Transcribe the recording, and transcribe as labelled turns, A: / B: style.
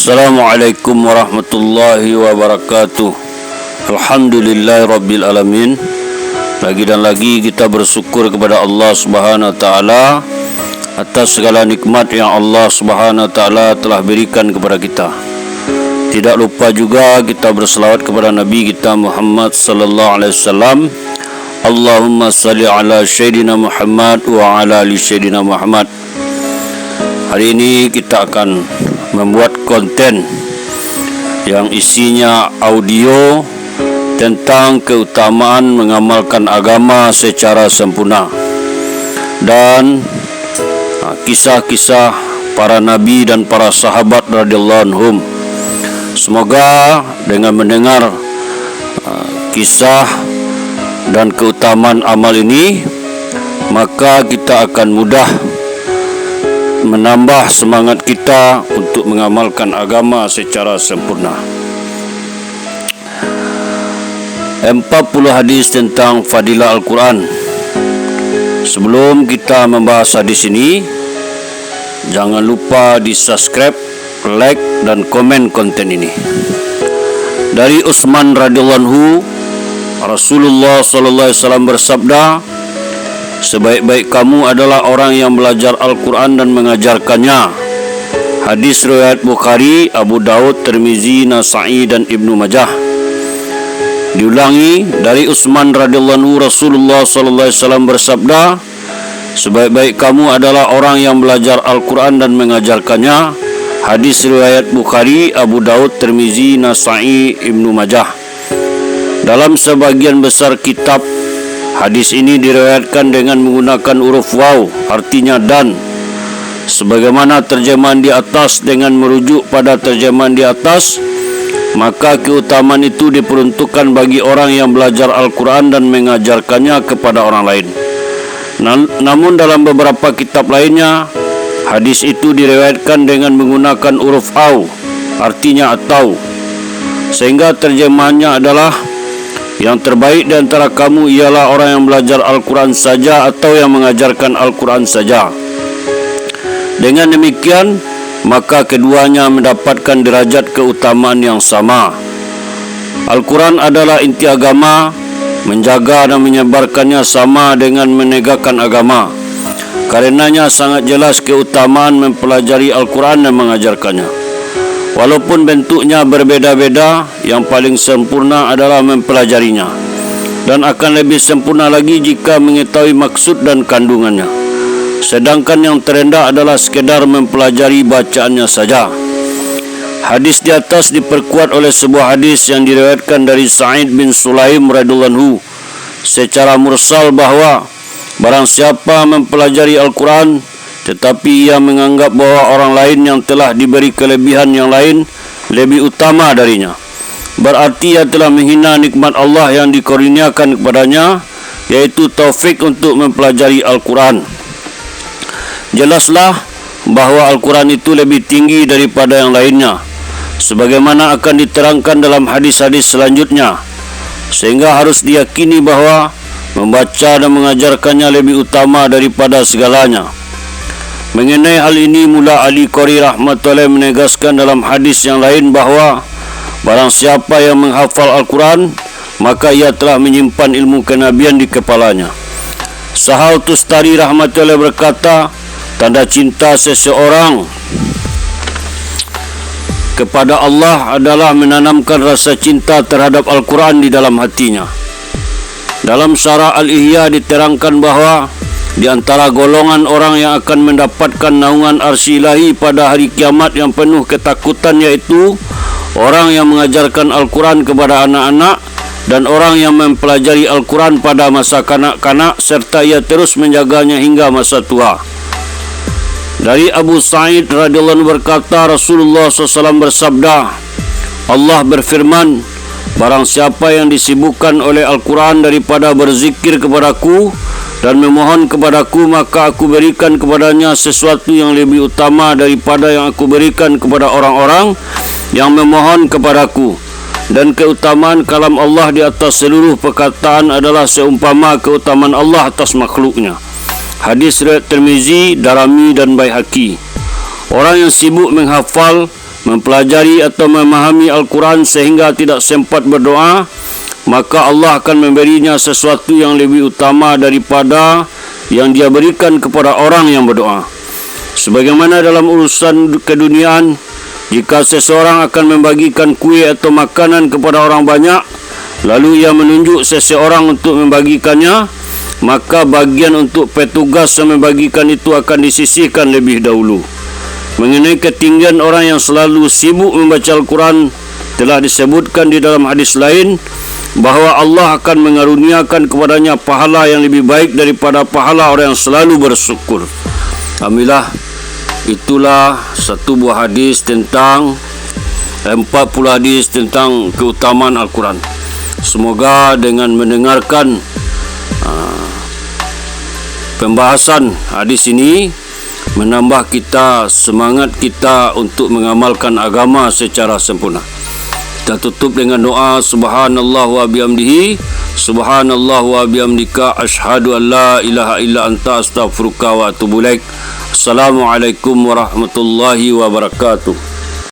A: Assalamualaikum warahmatullahi wabarakatuh. Alhamdulillahirabbil alamin. Lagi dan lagi kita bersyukur kepada Allah Subhanahu wa taala atas segala nikmat yang Allah Subhanahu wa taala telah berikan kepada kita. Tidak lupa juga kita berselawat kepada Nabi kita Muhammad sallallahu alaihi wasallam. Allahumma salli ala sayyidina Muhammad wa ala ali sayyidina Muhammad. Hari ini kita akan membuat konten yang isinya audio tentang keutamaan mengamalkan agama secara sempurna dan kisah-kisah para nabi dan para sahabat radhiyallahu anhum. Semoga dengan mendengar kisah dan keutamaan amal ini, maka kita akan mudah menambah semangat kita untuk mengamalkan agama secara sempurna. 40 hadis tentang fadilah Al-Quran. Sebelum kita membahas hadis ini, jangan lupa di subscribe, like dan komen konten ini. Dari Utsman radhiyallahu anhu, Rasulullah sallallahu alaihi wasallam bersabda, sebaik-baik kamu adalah orang yang belajar Al-Quran dan mengajarkannya. Hadis riwayat Bukhari, Abu Daud, Tirmizi, Nasa'i dan Ibnu Majah. Diulangi, dari Utsman radhiyallahu anhu, Rasulullah sallallahu alaihi wasallam bersabda, sebaik-baik kamu adalah orang yang belajar Al-Quran dan mengajarkannya. Hadis riwayat Bukhari, Abu Daud, Tirmizi, Nasa'i, Ibnu Majah. Dalam sebagian besar kitab, hadis ini diriwayatkan dengan menggunakan huruf waw, artinya dan. Sebagaimana terjemahan di atas dengan merujuk pada terjemahan di atas, maka keutamaan itu diperuntukkan bagi orang yang belajar Al-Quran dan mengajarkannya kepada orang lain. Namun dalam beberapa kitab lainnya, hadis itu diriwayatkan dengan menggunakan huruf aw, artinya atau. Sehingga terjemahannya adalah, yang terbaik di antara kamu ialah orang yang belajar Al-Quran saja atau yang mengajarkan Al-Quran saja. Dengan demikian, maka keduanya mendapatkan derajat keutamaan yang sama. Al-Quran adalah inti agama, menjaga dan menyebarkannya sama dengan menegakkan agama. Karenanya sangat jelas keutamaan mempelajari Al-Quran dan mengajarkannya. Walaupun bentuknya berbeda-beda, yang paling sempurna adalah mempelajarinya, dan akan lebih sempurna lagi jika mengetahui maksud dan kandungannya. Sedangkan yang terendah adalah sekedar mempelajari bacaannya saja. Hadis di atas diperkuat oleh sebuah hadis yang diriwayatkan dari Sa'id bin Sulaim radhiyallahu anhu secara mursal bahwa barang siapa mempelajari Al-Quran tetapi ia menganggap bahwa orang lain yang telah diberi kelebihan yang lain lebih utama darinya, berarti ia telah menghina nikmat Allah yang dikurniakan kepadanya, yaitu taufik untuk mempelajari Al-Quran. Jelaslah bahwa Al-Quran itu lebih tinggi daripada yang lainnya, sebagaimana akan diterangkan dalam hadis-hadis selanjutnya, sehingga harus diyakini bahwa membaca dan mengajarkannya lebih utama daripada segalanya. Mengenai hal ini, Mula Ali Qori rahmatullahi menegaskan dalam hadis yang lain bahwa barang siapa yang menghafal Al-Quran, maka ia telah menyimpan ilmu kenabian di kepalanya. Sahal Tustari rahmatullahi berkata, tanda cinta seseorang kepada Allah adalah menanamkan rasa cinta terhadap Al-Quran di dalam hatinya. Dalam Syarah Al-Ihya diterangkan bahwa di antara golongan orang yang akan mendapatkan naungan arsy ilahi pada hari kiamat yang penuh ketakutan, yaitu orang yang mengajarkan Al-Quran kepada anak-anak dan orang yang mempelajari Al-Quran pada masa kanak-kanak serta ia terus menjaganya hingga masa tua. Dari Abu Sa'id radhiyallahu anhu berkata, Rasulullah SAW bersabda, Allah berfirman, barang siapa yang disibukkan oleh Al-Quran daripada berzikir kepadaku dan memohon kepadaku, maka aku berikan kepadanya sesuatu yang lebih utama daripada yang aku berikan kepada orang-orang yang memohon kepadaku. Dan keutamaan kalam Allah di atas seluruh perkataan adalah seumpama keutamaan Allah atas makhluknya. Hadis riwayat Tirmizi, Darimi dan Baihaqi. Orang yang sibuk menghafal mempelajari atau memahami Al-Quran sehingga tidak sempat berdoa, maka Allah akan memberinya sesuatu yang lebih utama daripada yang dia berikan kepada orang yang berdoa. Sebagaimana dalam urusan keduniaan, jika seseorang akan membagikan kuih atau makanan kepada orang banyak, lalu ia menunjuk seseorang untuk membagikannya, maka bagian untuk petugas yang membagikan itu akan disisihkan lebih dahulu. Mengenai ketinggian orang yang selalu sibuk membaca Al-Quran, telah disebutkan di dalam hadis lain bahawa Allah akan mengaruniakan kepadanya pahala yang lebih baik daripada pahala orang yang selalu bersyukur. Alhamdulillah, itulah satu buah hadis tentang 40 hadis tentang keutamaan Al-Quran. Semoga dengan mendengarkan pembahasan hadis ini menambah kita semangat kita untuk mengamalkan agama secara sempurna. Kita tutup dengan doa. Subhanallah wa bihamdihi, subhanallah wa bihamdika, asyhadu an la ilaha illa anta, astaghfiruka wa atubu ilaik. Assalamualaikum warahmatullahi wabarakatuh.